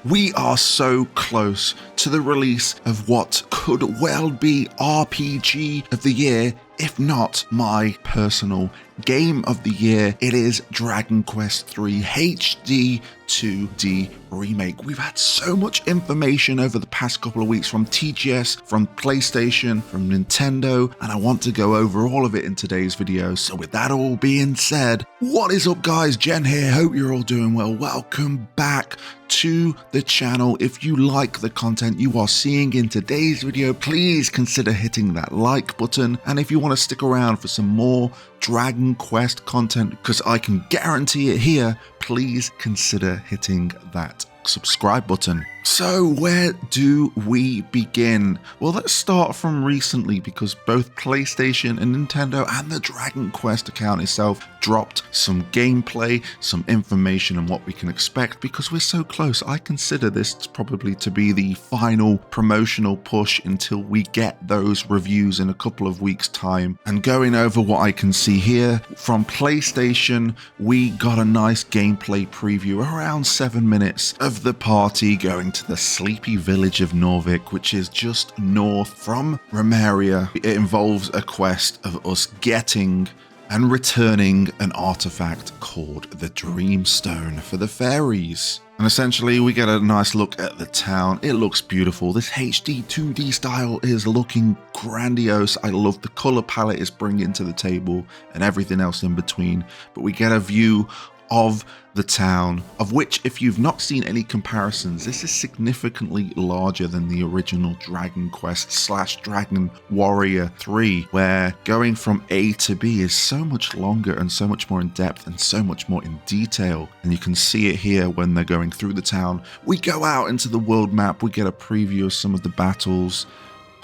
We are so close to the release of what could well be RPG of the year, if not my personal game of the year. It is Dragon Quest III HD-2D Remake. We've had so much information over the past couple of weeks from TGS, from PlayStation, from Nintendo, and I want to go over all of it in today's video. So with that all being said, what is up guys? Jen here, hope you're all doing well. Welcome back to the channel. If you like the content you are seeing in today's video, please consider hitting that like button, and if you want to stick around for some more Dragon Quest content, because I can guarantee it here, please consider hitting that subscribe button. So where do we begin? Well, let's start from recently, because both PlayStation and Nintendo and the Dragon Quest account itself dropped some gameplay, some information on what we can expect, because we're so close. I consider this probably to be the final promotional push until we get those reviews in a couple of weeks' time. And going over what I can see here from PlayStation, we got a nice gameplay preview, around 7 minutes of the party going to the sleepy village of Norvik, which is just north from Romaria. It involves a quest of us getting and returning an artifact called the Dreamstone for the fairies. And essentially we get a nice look at the town. It looks beautiful. This HD 2D style is looking grandiose. I love the color palette it's bringing to the table and everything else in between. But we get a view of the town, of which, if you've not seen any comparisons, this is significantly larger than the original Dragon Quest / Dragon Warrior 3, where going from A to B is so much longer and so much more in depth and so much more in detail. And you can see it here when they're going through the town. We go out into the world map, we get a preview of some of the battles.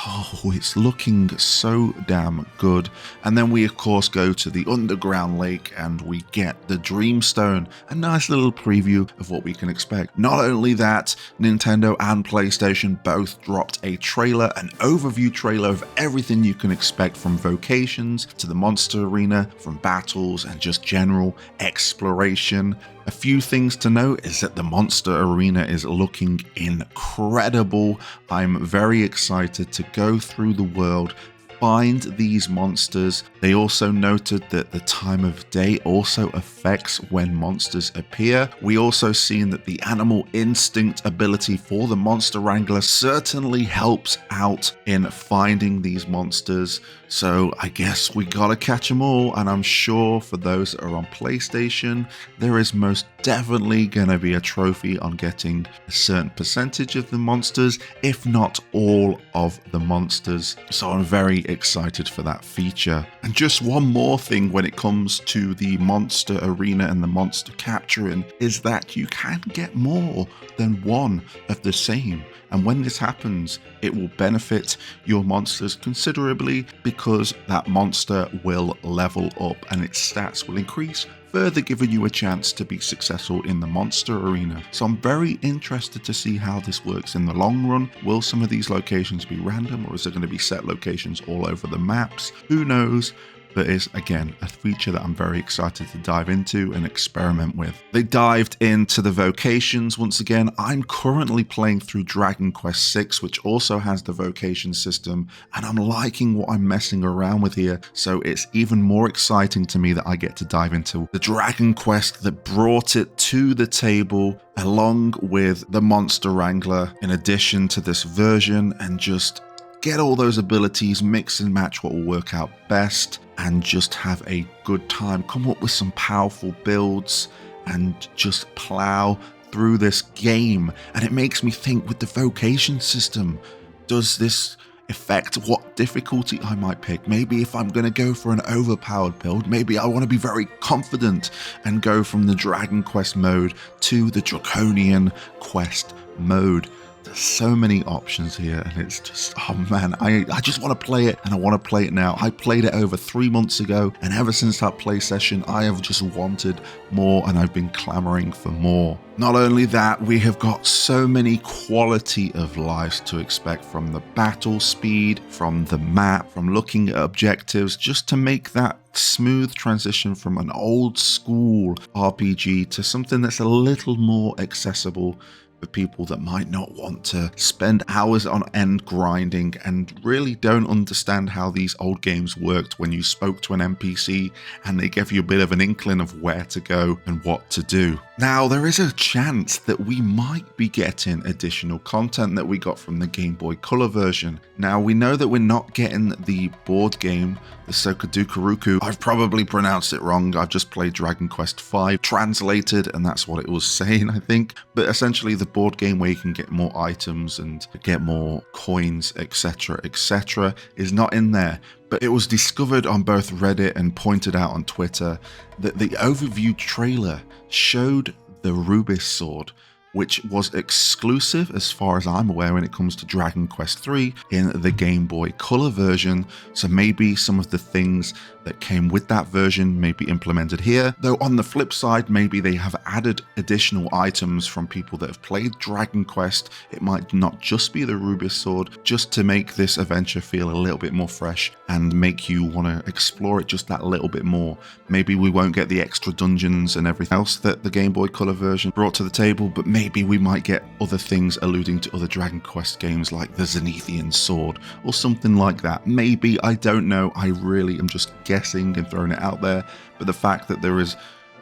Oh, it's looking so damn good. And then we of course go to the underground lake and we get the Dreamstone, a nice little preview of what we can expect. Not only that, Nintendo and PlayStation both dropped a trailer, an overview trailer of everything you can expect, from Vocations to the monster arena, from battles and just general exploration. A few things to note is that the monster arena is looking incredible. I'm very excited to go through the world, find these monsters. They also noted that the time of day also affects when monsters appear. We also seen that the animal instinct ability for the monster wrangler certainly helps out in finding these monsters. So I guess we gotta catch them all, and I'm sure for those that are on PlayStation, there is most definitely gonna be a trophy on getting a certain percentage of the monsters, if not all of the monsters. So I'm very excited for that feature. And just one more thing when it comes to the monster arena and the monster capturing is that you can get more than one of the same. And when this happens, it will benefit your monsters considerably, because that monster will level up and its stats will increase, further giving you a chance to be successful in the monster arena. So I'm very interested to see how this works in the long run. Will some of these locations be random, or is there going to be set locations all over the maps? Who knows? But it's, again, a feature that I'm very excited to dive into and experiment with. They dived into the Vocations once again. I'm currently playing through Dragon Quest VI, which also has the Vocation system, and I'm liking what I'm messing around with here. So it's even more exciting to me that I get to dive into the Dragon Quest that brought it to the table, along with the Monster Wrangler, in addition to this version, and just get all those abilities, mix and match what will work out best, and just have a good time. Come up with some powerful builds and just plow through this game. And it makes me think, with the Vocation system, does this affect what difficulty I might pick? Maybe if I'm going to go for an overpowered build, maybe I want to be very confident and go from the Dragon Quest mode to the Draconian Quest mode. There's so many options here, and it's just, oh man, I just want to play it, and I want to play it now. I played it over 3 months ago, and ever since that play session, I have just wanted more, and I've been clamoring for more. Not only that, we have got so many quality of lives to expect, from the battle speed, from the map, from looking at objectives, just to make that smooth transition from an old school RPG to something that's a little more accessible. for people that might not want to spend hours on end grinding and really don't understand how these old games worked when you spoke to an NPC and they gave you a bit of an inkling of where to go and what to do. Now, there is a chance that we might be getting additional content that we got from the Game Boy Color version. Now, we know that we're not getting the board game, the Sokadukaruku. I've probably pronounced it wrong. I've just played Dragon Quest V translated, and that's what it was saying, I think. But essentially, the board game where you can get more items and get more coins, etc., etc., is not in there. But it was discovered on both Reddit and pointed out on Twitter that the overview trailer showed the Rubis sword, which was exclusive as far as I'm aware when it comes to Dragon Quest III in the Game Boy Color version. So maybe some of the things that came with that version may be implemented here. Though on the flip side, maybe they have added additional items from people that have played Dragon Quest. It might not just be the Rubis sword, just to make this adventure feel a little bit more fresh and make you want to explore it just that little bit more. Maybe we won't get the extra dungeons and everything else that the Game Boy Color version brought to the table, but maybe we might get other things alluding to other Dragon Quest games like the Zenithian sword or something like that. Maybe, I don't know. I really am just guessing and throwing it out there, but the fact that there is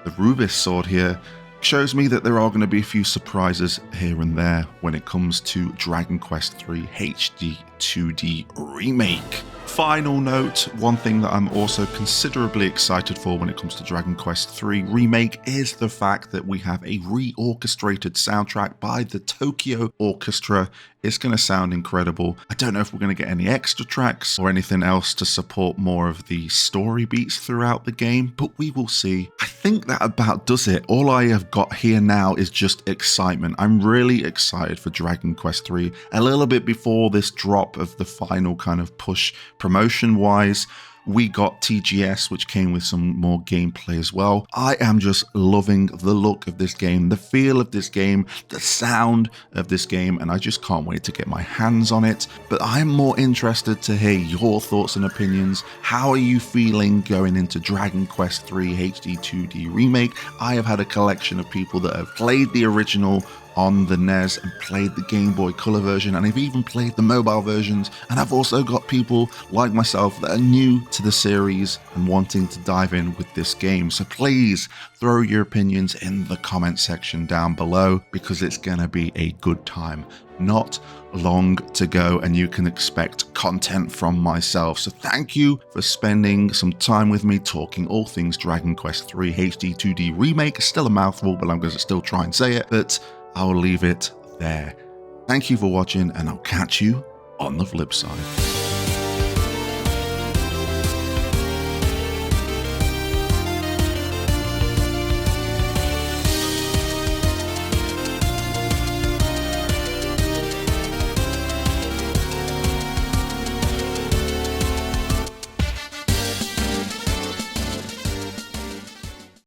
the Rubis sword here shows me that there are going to be a few surprises here and there when it comes to Dragon Quest III HD-2D Remake. Final note, one thing that I'm also considerably excited for when it comes to Dragon Quest III Remake is the fact that we have a reorchestrated soundtrack by the Tokyo Orchestra. It's going to sound incredible. I don't know if we're going to get any extra tracks or anything else to support more of the story beats throughout the game, but we will see. I think that about does it. All I have got here now is just excitement. I'm really excited for Dragon Quest III. A little bit before this drop of the final kind of push promotion-wise, we got TGS, which came with some more gameplay as well. I am just loving the look of this game, the feel of this game, the sound of this game, and I just can't wait to get my hands on it. But I'm more interested to hear your thoughts and opinions. How are you feeling going into Dragon Quest III HD-2D Remake? I have had a collection of people that have played the original on the NES and played the Game Boy Color version, and I've even played the mobile versions, and I've also got people like myself that are new to the series and wanting to dive in with this game. So please throw your opinions in the comment section down below, because it's gonna be a good time. Not long to go and you can expect content from myself. So thank you for spending some time with me talking all things Dragon Quest III HD-2D Remake. Still a mouthful, but I'm going to still try and say it, but I'll leave it there. Thank you for watching, and I'll catch you on the flip side.